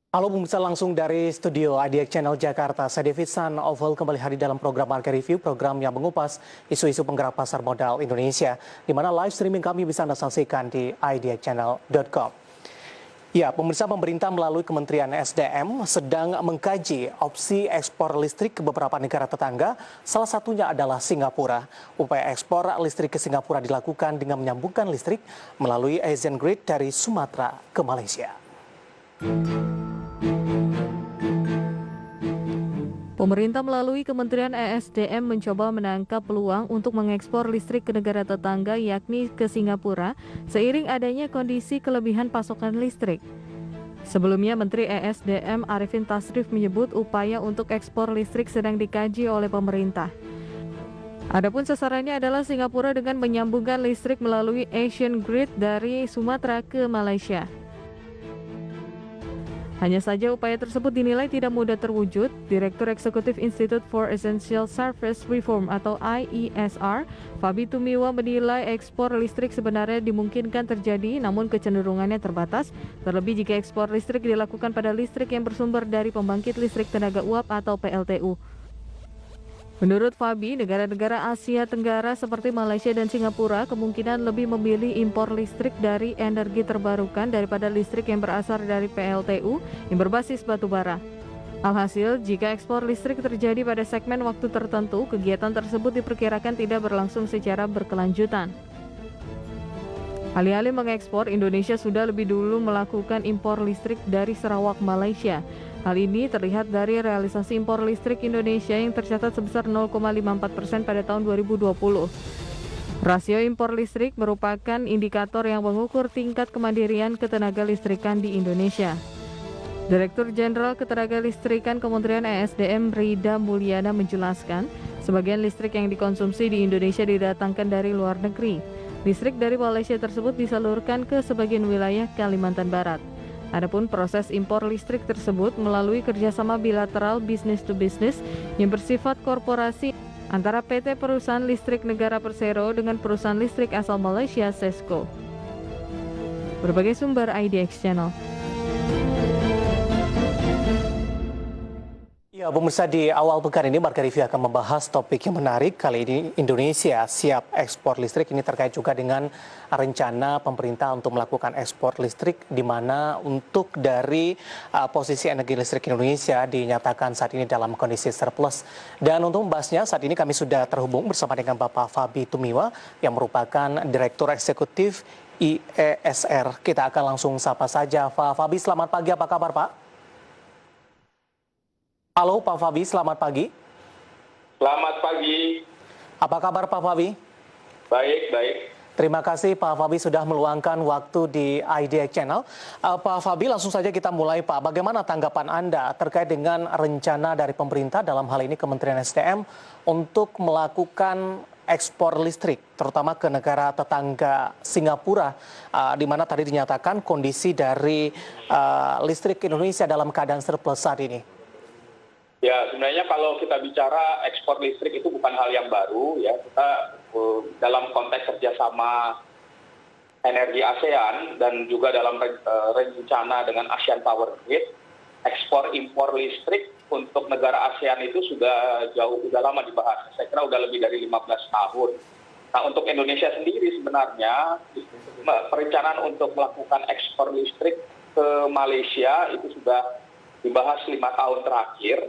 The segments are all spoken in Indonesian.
Halo pemirsa langsung dari studio IDX Channel Jakarta. Saya David San Oval kembali hadir dalam program Market Review, program yang mengupas isu-isu penggerak pasar modal Indonesia, di mana live streaming kami bisa Anda saksikan di idxchannel.com. Ya, pemirsa, pemerintah melalui Kementerian SDM sedang mengkaji opsi ekspor listrik ke beberapa negara tetangga, salah satunya adalah Singapura. Upaya ekspor listrik ke Singapura dilakukan dengan menyambungkan listrik melalui Asian Grid dari Sumatera ke Malaysia. Pemerintah melalui Kementerian ESDM mencoba menangkap peluang untuk mengekspor listrik ke negara tetangga yakni ke Singapura seiring adanya kondisi kelebihan pasokan listrik. Sebelumnya, Menteri ESDM Arifin Tasrif menyebut upaya untuk ekspor listrik sedang dikaji oleh pemerintah. Adapun sasarannya adalah Singapura dengan menyambungkan listrik melalui Asian Grid dari Sumatera ke Malaysia. Hanya saja upaya tersebut dinilai tidak mudah terwujud. Direktur Eksekutif Institute for Essential Service Reform atau IESR, Fabi Tumiwa menilai ekspor listrik sebenarnya dimungkinkan terjadi, namun kecenderungannya terbatas, terlebih jika ekspor listrik dilakukan pada listrik yang bersumber dari pembangkit listrik tenaga uap atau PLTU. Menurut Fabi, negara-negara Asia Tenggara seperti Malaysia dan Singapura kemungkinan lebih memilih impor listrik dari energi terbarukan daripada listrik yang berasal dari PLTU yang berbasis batu bara. Alhasil, jika ekspor listrik terjadi pada segmen waktu tertentu, kegiatan tersebut diperkirakan tidak berlangsung secara berkelanjutan. Alih-alih mengekspor, Indonesia sudah lebih dulu melakukan impor listrik dari Sarawak, Malaysia. Hal ini terlihat dari realisasi impor listrik Indonesia yang tercatat sebesar 0,54% pada tahun 2020. Rasio impor listrik merupakan indikator yang mengukur tingkat kemandirian ketenaga listrikan di Indonesia. Direktur Jenderal Ketenaga Listrikan Kementerian ESDM Rida Mulyana menjelaskan, sebagian listrik yang dikonsumsi di Indonesia didatangkan dari luar negeri. Listrik dari Malaysia tersebut disalurkan ke sebagian wilayah Kalimantan Barat. Adapun proses impor listrik tersebut melalui kerjasama bilateral business to business yang bersifat korporasi antara PT Perusahaan Listrik Negara Persero dengan perusahaan listrik asal Malaysia SESCO. Berbagai sumber IDX Channel. Ya, pemirsa, di awal pekan ini Market Review akan membahas topik yang menarik. Kali ini Indonesia siap ekspor listrik. Ini terkait juga dengan rencana pemerintah untuk melakukan ekspor listrik, di mana untuk dari posisi energi listrik Indonesia dinyatakan saat ini dalam kondisi surplus. Dan untuk membahasnya, saat ini kami sudah terhubung bersama dengan Bapak Fabi Tumiwa yang merupakan Direktur Eksekutif IESR. Kita akan langsung sapa saja. Pak Fabi, selamat pagi. Apa kabar, Pak? Halo Pak Fabi, selamat pagi. Selamat pagi. Apa kabar Pak Fabi? Baik, baik. Terima kasih Pak Fabi sudah meluangkan waktu di IDX Channel. Pak Fabi, langsung saja kita mulai Pak. Bagaimana tanggapan Anda terkait dengan rencana dari pemerintah dalam hal ini Kementerian SDM untuk melakukan ekspor listrik, terutama ke negara tetangga Singapura, di mana tadi dinyatakan kondisi dari listrik Indonesia dalam keadaan surplus saat ini? Ya, sebenarnya kalau kita bicara ekspor listrik itu bukan hal yang baru ya. Kita dalam konteks kerjasama energi ASEAN dan juga dalam rencana dengan ASEAN Power Grid, ekspor impor listrik untuk negara ASEAN itu sudah lama dibahas. Saya kira sudah lebih dari 15 tahun. Nah, untuk Indonesia sendiri sebenarnya perencanaan untuk melakukan ekspor listrik ke Malaysia itu sudah dibahas 5 tahun terakhir.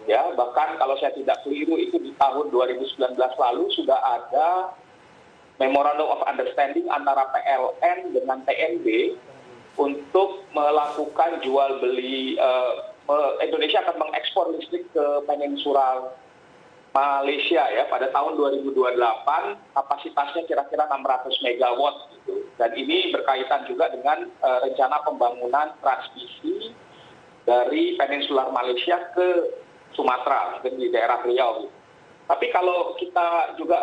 Ya, bahkan kalau saya tidak keliru itu di tahun 2019 lalu sudah ada Memorandum of Understanding antara PLN dengan TNB untuk melakukan jual beli. Indonesia akan mengekspor listrik ke Peninsula Malaysia ya pada tahun 2028, kapasitasnya kira-kira 600 megawatt gitu. Dan ini berkaitan juga dengan rencana pembangunan transmisi dari Peninsular Malaysia ke Sumatera, mungkin di daerah Riau. Tapi kalau kita juga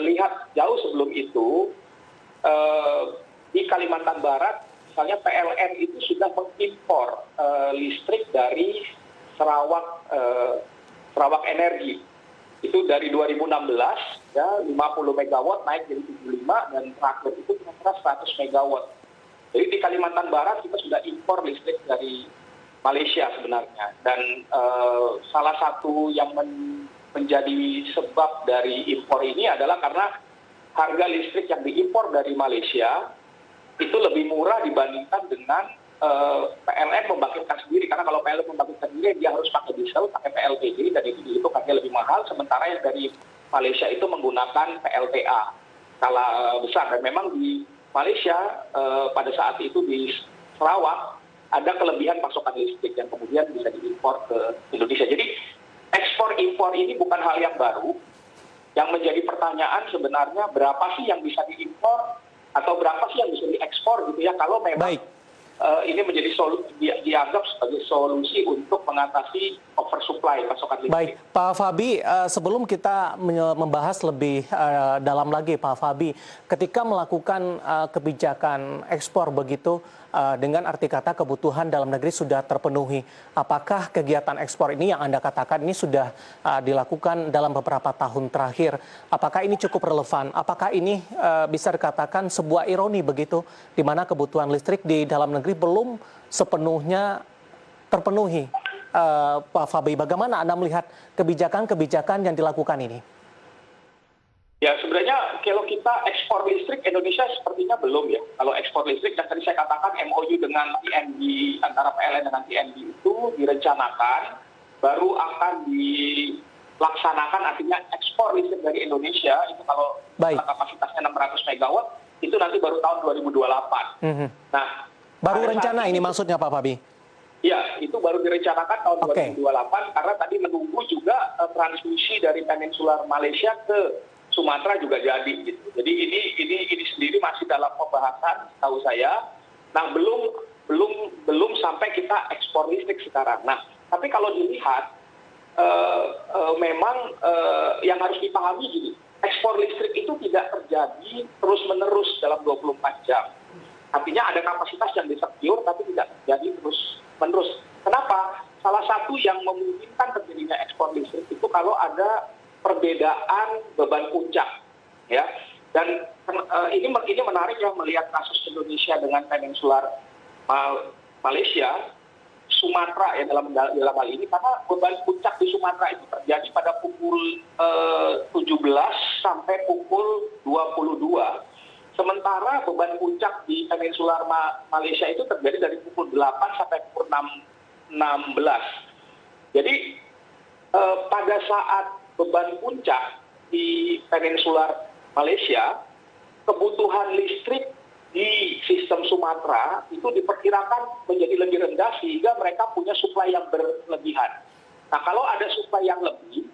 lihat jauh sebelum itu, di Kalimantan Barat, misalnya PLN itu sudah mengimpor listrik dari Sarawak Energi. Itu dari 2016, ya 50 megawatt naik jadi 75, dan terakhir itu kira-kira 100 megawatt. Jadi di Kalimantan Barat kita sudah impor listrik dari Malaysia sebenarnya. Dan salah satu yang menjadi sebab dari impor ini adalah karena harga listrik yang diimpor dari Malaysia itu lebih murah dibandingkan dengan PLN membangkitkan sendiri. Karena kalau PLN membangkitkan sendiri dia harus pakai diesel, pakai PLTG, dan itu harganya lebih mahal. Sementara yang dari Malaysia itu menggunakan PLTA skala besar. Dan memang di Malaysia pada saat itu di Sarawak ada kelebihan pasokan listrik yang kemudian bisa diimpor ke Indonesia. Jadi ekspor impor ini bukan hal yang baru. Yang menjadi pertanyaan sebenarnya berapa sih yang bisa diimpor atau berapa sih yang bisa diekspor gitu ya, kalau memang ini menjadi dianggap sebagai solusi untuk mengatasi oversupply pasokan listrik. Baik, Pak Fabi, sebelum kita membahas lebih dalam lagi, Pak Fabi, ketika melakukan kebijakan ekspor begitu, dengan arti kata kebutuhan dalam negeri sudah terpenuhi, apakah kegiatan ekspor ini yang Anda katakan ini sudah dilakukan dalam beberapa tahun terakhir? Apakah ini cukup relevan? Apakah ini bisa dikatakan sebuah ironi begitu, di mana kebutuhan listrik di dalam negeri belum sepenuhnya terpenuhi? Pak Fabi, bagaimana Anda melihat kebijakan-kebijakan yang dilakukan ini? Ya, sebenarnya kalau kita ekspor listrik Indonesia sepertinya belum ya. Kalau ekspor listrik yang tadi saya katakan MOU dengan TNB, antara PLN dengan TNB itu direncanakan baru akan dilaksanakan, artinya ekspor listrik dari Indonesia itu kalau kapasitasnya 600 megawatt itu nanti baru tahun 2028. Nah, baru rencana ini maksudnya Pak Fabi? Ya, itu baru direncanakan tahun 2028 karena tadi menunggu juga transmisi dari Peninsular Malaysia ke Sumatera juga jadi gitu. Jadi ini sendiri masih dalam pembahasan tahu saya. Nah, belum sampai kita ekspor listrik sekarang. Nah, tapi kalau dilihat memang yang harus dipahami gini, ekspor listrik itu tidak terjadi terus-menerus dalam 24 jam. Artinya ada kapasitas yang disecure tapi tidak terjadi terus-menerus. Kenapa? Salah satu yang memungkinkan terjadinya ekspor listrik itu kalau ada perbedaan beban puncak, ya. Dan ini menarik ya melihat kasus Indonesia dengan Peninsular Malaysia, Sumatera ya dalam hal ini, karena beban puncak di Sumatera itu terjadi pada pukul 17 sampai pukul 22. Sementara beban puncak di Peninsular Malaysia itu terjadi dari pukul 8 sampai pukul 16. Jadi pada saat beban puncak di Peninsular Malaysia, kebutuhan listrik di sistem Sumatera itu diperkirakan menjadi lebih rendah sehingga mereka punya suplai yang berlebihan. Nah, kalau ada suplai yang lebih,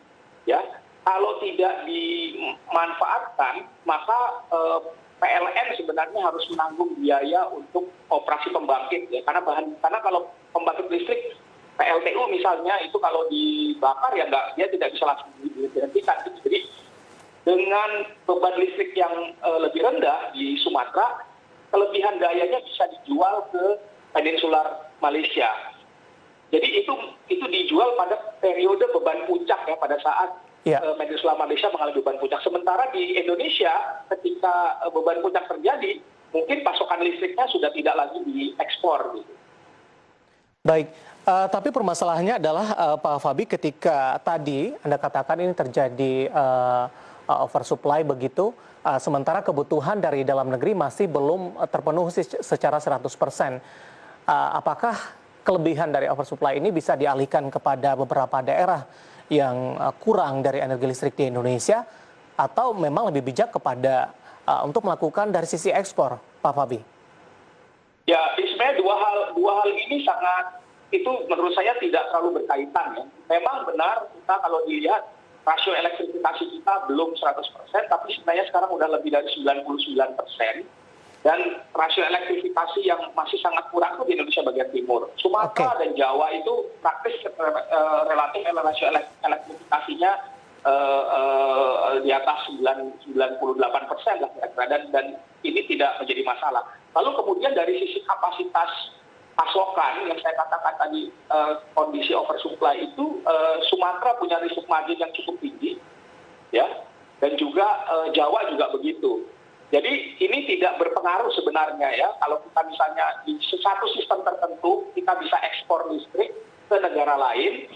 ya, kalau tidak dimanfaatkan, maka PLN sebenarnya harus menanggung biaya untuk operasi pembangkit, ya, karena kalau pembangkit listrik PLTU misalnya itu kalau dibakar ya dia tidak bisa langsung dihentikan. Jadi dengan beban listrik yang lebih rendah di Sumatera, kelebihan dayanya bisa dijual ke Peninsular Malaysia. Jadi itu dijual pada periode beban puncak ya, pada saat Peninsular Malaysia mengalami beban puncak. Sementara di Indonesia ketika beban puncak terjadi, mungkin pasokan listriknya sudah tidak lagi diekspor gitu. Baik, tapi permasalahannya adalah Pak Fabi, ketika tadi Anda katakan ini terjadi oversupply begitu, sementara kebutuhan dari dalam negeri masih belum terpenuhi secara 100%. Apakah kelebihan dari oversupply ini bisa dialihkan kepada beberapa daerah yang kurang dari energi listrik di Indonesia, atau memang lebih bijak kepada untuk melakukan dari sisi ekspor, Pak Fabi? Ya, sebenarnya dua hal ini itu menurut saya tidak terlalu berkaitan ya. Memang benar kita kalau dilihat rasio elektrifikasi kita belum 100%, tapi sebenarnya sekarang udah lebih dari 99%. Dan rasio elektrifikasi yang masih sangat kurang itu di Indonesia bagian timur. Sumatera dan Jawa itu praktis relatif rasio elektrifikasinya di atas 98% lah kira-kira, dan ini tidak menjadi masalah. Lalu kemudian dari sisi kapasitas pasokan yang saya katakan tadi, kondisi oversupply itu Sumatera punya risk margin yang cukup tinggi, ya, dan juga Jawa juga begitu. Jadi ini tidak berpengaruh sebenarnya ya, kalau kita misalnya di satu sistem tertentu kita bisa ekspor listrik ke negara lain,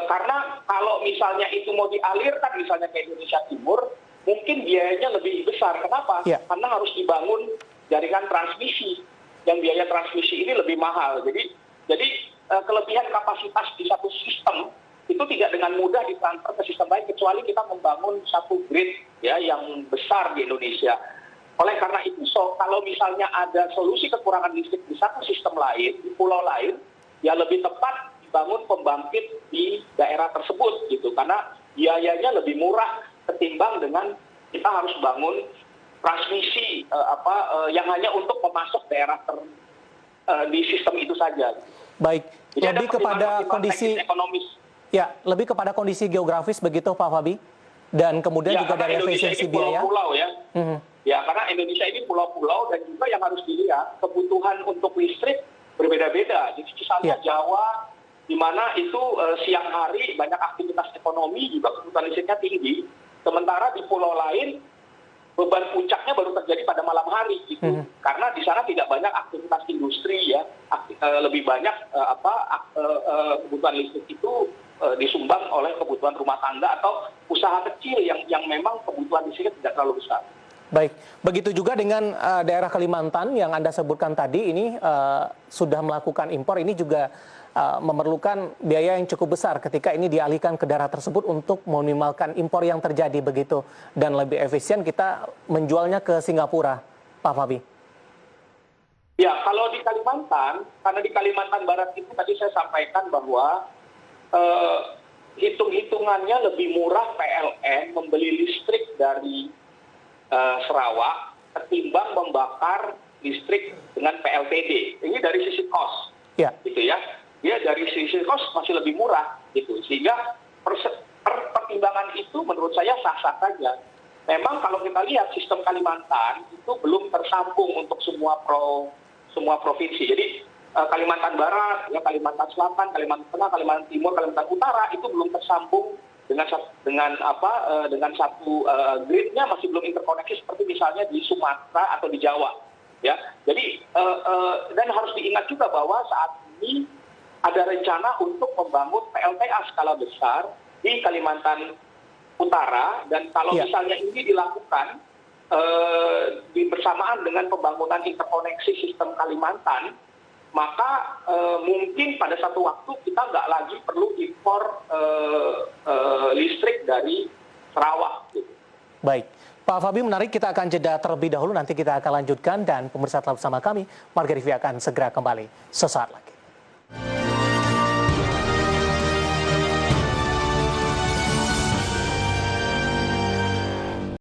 karena kalau misalnya itu mau dialirkan misalnya ke Indonesia Timur, mungkin biayanya lebih besar. Kenapa? Ya. Karena harus dibangun jaringan transmisi, yang biaya transmisi ini lebih mahal. Jadi kelebihan kapasitas di satu sistem itu tidak dengan mudah ditransfer ke sistem lain kecuali kita membangun satu grid ya yang besar di Indonesia. Oleh karena itu, kalau misalnya ada solusi kekurangan listrik di satu sistem lain, di pulau lain, ya lebih tepat dibangun pembangkit di daerah tersebut gitu, karena biayanya lebih murah ketimbang dengan kita harus bangun transmisi yang hanya untuk memasok daerah di sistem itu saja. Baik, Jadi lebih ada kepada pertimbangan kondisi teknis ekonomis. ya, lebih kepada kondisi geografis begitu Pak Fabi, dan kemudian Ya, juga karena dari Indonesia efisiensi ini biaya. pulau-pulau ya. Mhm. Ya, karena Indonesia ini pulau-pulau dan juga yang harus dilihat kebutuhan untuk listrik berbeda-beda. Jadi misalnya Ya. Jawa, di mana itu siang hari banyak aktivitas ekonomi juga kebutuhan listriknya tinggi. Sementara di pulau lain beban puncaknya baru terjadi pada malam hari gitu. Karena di sana tidak banyak aktivitas industri ya. Lebih banyak kebutuhan listrik itu disumbang oleh kebutuhan rumah tangga atau usaha kecil yang memang kebutuhan listriknya tidak terlalu besar. Baik, begitu juga dengan daerah Kalimantan yang Anda sebutkan tadi, ini sudah melakukan impor, ini juga memerlukan biaya yang cukup besar ketika ini dialihkan ke daerah tersebut untuk meminimalkan impor yang terjadi begitu, dan lebih efisien kita menjualnya ke Singapura, Pak Fabi. Ya, kalau di Kalimantan, karena di Kalimantan Barat itu tadi saya sampaikan bahwa hitung-hitungannya lebih murah PLN membeli listrik dari Sarawak ketimbang membakar listrik dengan PLTD. Ini dari sisi cost, gitu ya. Dia dari sisi cost masih lebih murah, gitu. Sehingga pertimbangan itu menurut saya sah-sah saja. Memang kalau kita lihat sistem Kalimantan itu belum tersambung untuk semua provinsi. Jadi Kalimantan Barat, ya, Kalimantan Selatan, Kalimantan Tengah, Kalimantan Timur, Kalimantan Utara itu belum tersambung dengan satu gridnya, masih belum interkoneksi seperti misalnya di Sumatera atau di Jawa, ya. Jadi dan harus diingat juga bahwa saat ini ada rencana untuk membangun PLTA skala besar di Kalimantan Utara, dan kalau misalnya ini dilakukan bersamaan dengan pembangunan interkoneksi sistem Kalimantan, maka mungkin pada satu waktu kita nggak lagi perlu impor listrik dari Sarawak. Gitu. Baik, Pak Fabi, menarik, kita akan jeda terlebih dahulu, nanti kita akan lanjutkan, dan pemirsa tetap bersama kami, Marga Review akan segera kembali sesaat lagi.